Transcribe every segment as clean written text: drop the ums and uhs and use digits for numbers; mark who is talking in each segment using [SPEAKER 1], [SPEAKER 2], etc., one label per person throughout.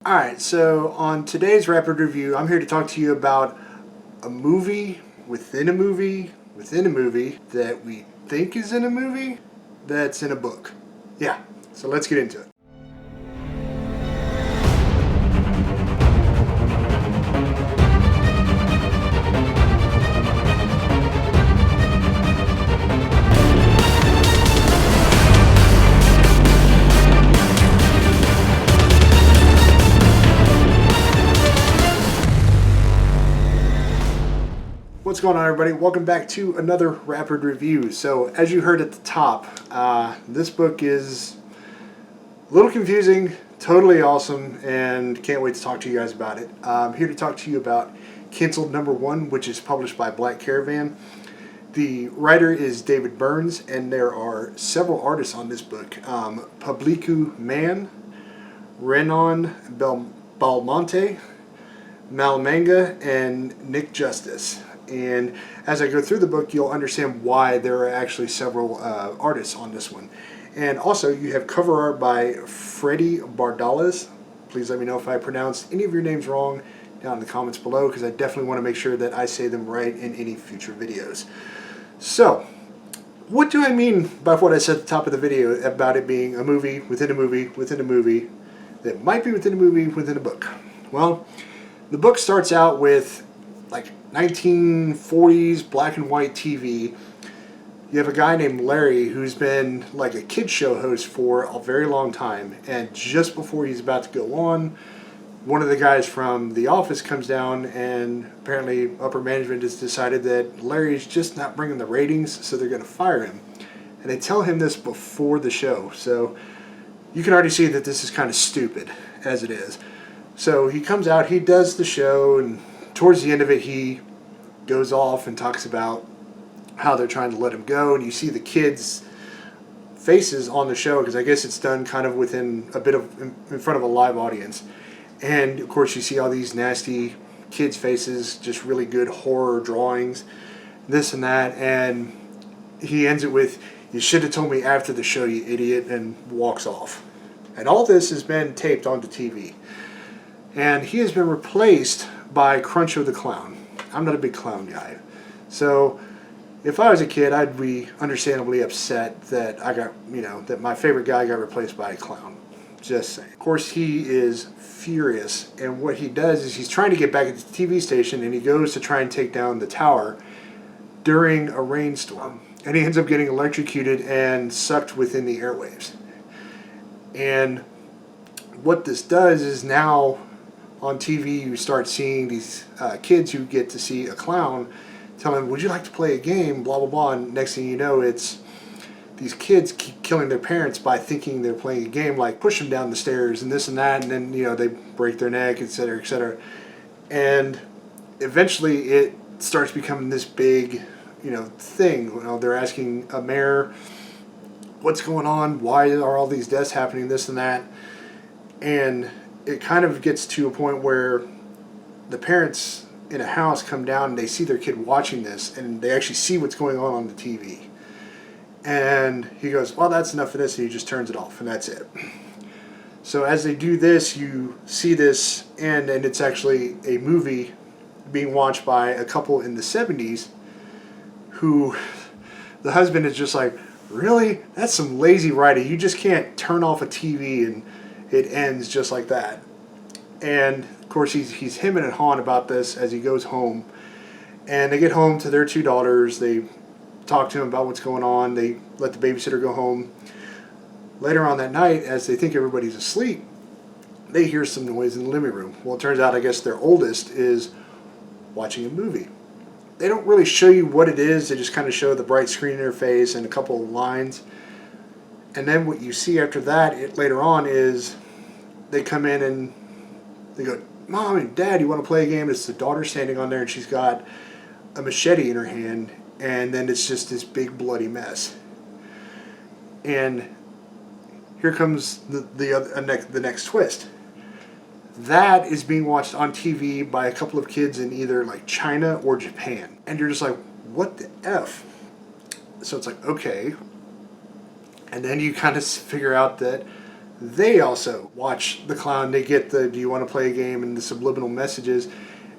[SPEAKER 1] Alright, so on today's Rapid Review, I'm here to talk to you about a movie within a movie within a movie that we think is in a movie that's in a book. Yeah, so let's get into it. What's going on, everybody? Welcome back to another Rapid Review. So as you heard at the top, this book is a little confusing, totally awesome, and can't wait to talk to you guys about it. I'm here to talk to you about Canceled #1, which is published by Black Caravan. The writer is David Burns, and there are several artists on this book. Publicu Man, Renan Balmonte, Malamanga, and Nick Justice. And as I go through the book, you'll understand why there are actually several artists on this one. And also, you have cover art by Freddy Bardales. Please let me know if I pronounced any of your names wrong down in the comments below, because I definitely want to make sure that I say them right in any future videos. So, what do I mean by what I said at the top of the video about it being a movie within a movie within a movie that might be within a movie within a book? Well, the book starts out with like 1940s black and white TV. You have a guy named Larry who's been like a kid show host for a very long time, and just before he's about to go on, one of the guys from The Office comes down, and apparently upper management has decided that Larry's just not bringing the ratings, so they're going to fire him. And they tell him this before the show, so you can already see that this is kind of stupid as it is. So he comes out, he does the show, and towards the end of it, he goes off and talks about how they're trying to let him go, and you see the kids' faces on the show, because I guess it's done kind of within a bit of in front of a live audience. And of course, you see all these nasty kids' faces, just really good horror drawings, this and that, and he ends it with, "You should have told me after the show, you idiot," and walks off. And all this has been taped onto TV. And he has been replaced by Cruncho the Clown. I'm not a big clown guy. So if I was a kid, I'd be understandably upset that I got, that my favorite guy got replaced by a clown. Just saying. Of course, he is furious, and what he does is he's trying to get back at the TV station, and he goes to try and take down the tower during a rainstorm. And he ends up getting electrocuted and sucked within the airwaves. And what this does is now on TV you start seeing these kids who get to see a clown tell him, "Would you like to play a game?" Blah, blah, blah. And next thing you know, it's these kids keep killing their parents by thinking they're playing a game, like push them down the stairs and this and that, and then, they break their neck, etc., etc. And eventually it starts becoming this big, thing. They're asking a mayor, "What's going on? Why are all these deaths happening?" This and that. And it kind of gets to a point where the parents in a house come down and they see their kid watching this, and they actually see what's going on the TV. And he goes, "Well, that's enough of this," and he just turns it off, and that's it. So as they do this, you see this end, and it's actually a movie being watched by a couple in the 70s who the husband is just like, "Really? That's some lazy writing. You just can't turn off a TV and it ends just like that." And of course he's hemming and hawing about this as he goes home. And they get home to their two daughters. They talk to him about what's going on. They let the babysitter go home. Later on that night, as they think everybody's asleep, they hear some noise in the living room. Well, it turns out, I guess, their oldest is watching a movie. They don't really show you what it is. They just kind of show the bright screen interface and a couple of lines. And then what you see after that, later on, is they come in and they go, "Mom and Dad, you want to play a game?" It's the daughter standing on there, and she's got a machete in her hand, and then it's just this big bloody mess. And here comes the next twist. That is being watched on TV by a couple of kids in either like China or Japan. And you're just like, what the F? So it's like, okay. And then you kind of figure out that they also watch the clown. They get the "Do you want to play a game?" and the subliminal messages,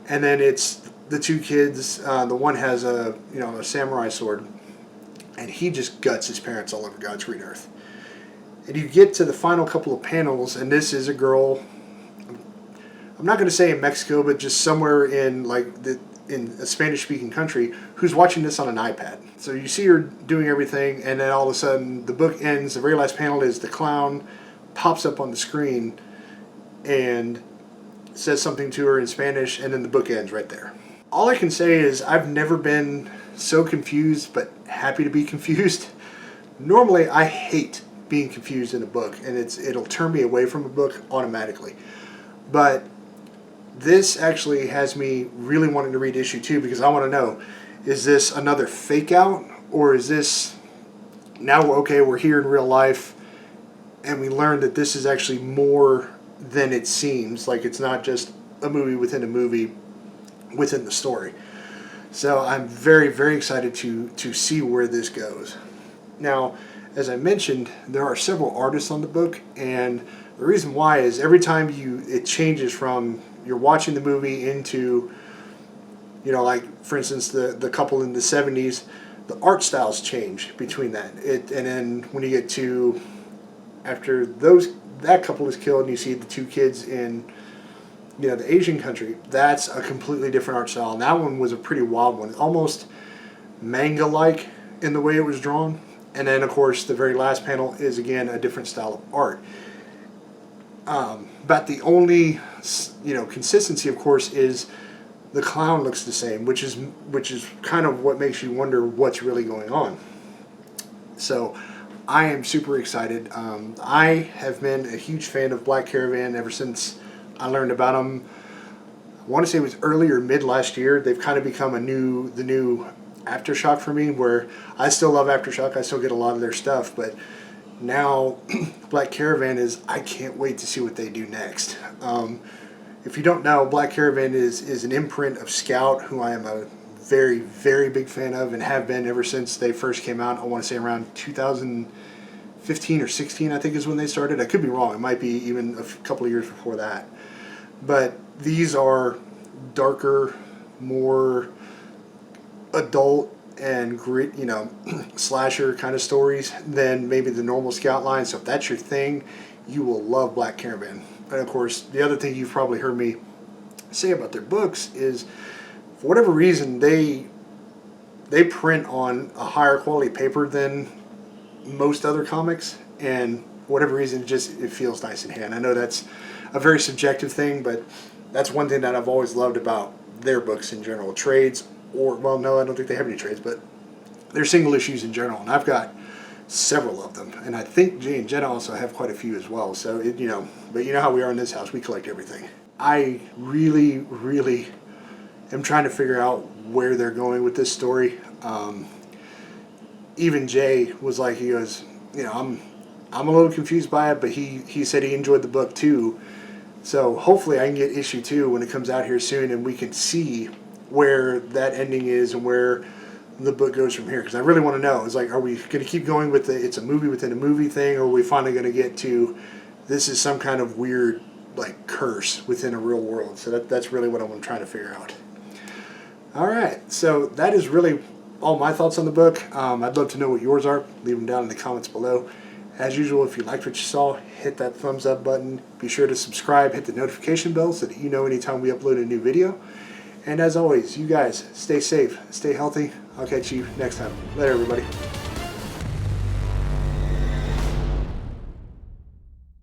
[SPEAKER 1] and then it's the two kids. The one has a samurai sword, and he just guts his parents all over God's green earth. And you get to the final couple of panels, and this is a girl. I'm not going to say in Mexico, but just somewhere in in a Spanish-speaking country, who's watching this on an iPad. So you see her doing everything, and then all of a sudden the book ends. The very last panel is the clown pops up on the screen and says something to her in Spanish, and then the book ends right there. All I can say is I've never been so confused, but happy to be confused. Normally, I hate being confused in a book, and it'll turn me away from a book automatically. But this actually has me really wanting to read issue 2, because I want to know, is this another fake out, or is this now we're here in real life and we learn that this is actually more than it seems, like it's not just a movie within the story. So I'm very, very excited to see where this goes. Now, as I mentioned, there are several artists on the book, and the reason why is every time it changes from you're watching the movie into, like for instance the couple in the 70s, the art styles change between that. And then when you get to after that couple is killed and you see the two kids in the Asian country, that's a completely different art style. And that one was a pretty wild one, almost manga-like in the way it was drawn. And then of course the very last panel is again a different style of art. But the only consistency, of course, is the clown looks the same, which is kind of what makes you wonder what's really going on. So I am super excited. I have been a huge fan of Black Caravan ever since I learned about them. I want to say it was early or mid last year. They've kind of become the new Aftershock for me, where I still love Aftershock. I still get a lot of their stuff, but now Black Caravan I can't wait to see what they do next. If you don't know, Black Caravan is an imprint of Scout, who I am a very, very big fan of and have been ever since they first came out. I want to say around 2015 or 16, I think is when they started. I could be wrong. It might be even a couple of years before that. But these are darker, more adult and grit, slasher kind of stories than maybe the normal Scout line. So if that's your thing, you will love Black Caravan. And of course, the other thing you've probably heard me say about their books is, for whatever reason, they print on a higher quality paper than most other comics, and for whatever reason, it feels nice in hand. I know that's a very subjective thing, but that's one thing that I've always loved about their books in general. Trades, well, no, I don't think they have any trades, but they're single issues in general, and I've got several of them, and I think Jay and Jenna also have quite a few as well. So but you know how we are in this house, we collect everything. I really, really am trying to figure out where they're going with this story. Even Jay was like, he goes, I'm a little confused by it, but he said he enjoyed the book too. So hopefully I can get issue 2 when it comes out here soon, and we can see where that ending is and where the book goes from here, because I really want to know. It's like, are we going to keep going with it's a movie within a movie thing, or are we finally going to get to this is some kind of weird curse within a real world? So that's really what I'm trying to figure out. All right, so that is really all my thoughts on the book. I'd love to know what yours are. Leave them down in the comments below. As usual, if you liked what you saw, hit that thumbs up button. Be sure to subscribe, hit the notification bell so that you know anytime we upload a new video. And as always, you guys, stay safe, stay healthy. I'll catch you next time. Later, everybody.